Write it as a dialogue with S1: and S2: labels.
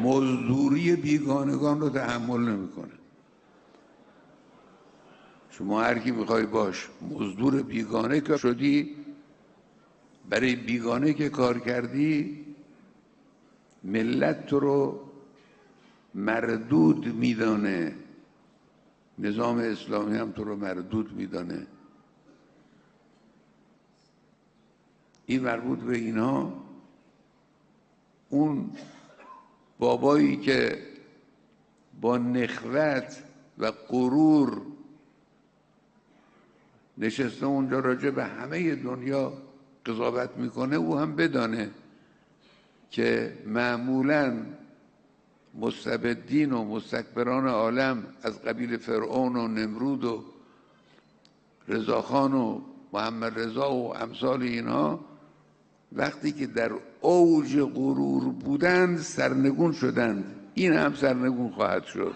S1: مزدوری بیگانگان رو تحمل نمیکنه. شما هر کی میخوای باش مزدور بیگانه که شدی، برای بیگانه که کار کردی، ملت تو رو مردود میدانه، نظام اسلامی هم تو رو مردود میدانه. این مربوط به اینا. اون بابایی که با نخوت و غرور نشسته اونجا راجع به همه دنیا قضاوت میکنه، او هم بدانه که معمولاً مستبدین و مستکبران عالم از قبیل فرعون و نمرود و رضاخان و محمد رضا و امثال اینها، وقتی که در اوج غرور بودند سرنگون شدند. این هم سرنگون خواهد شد.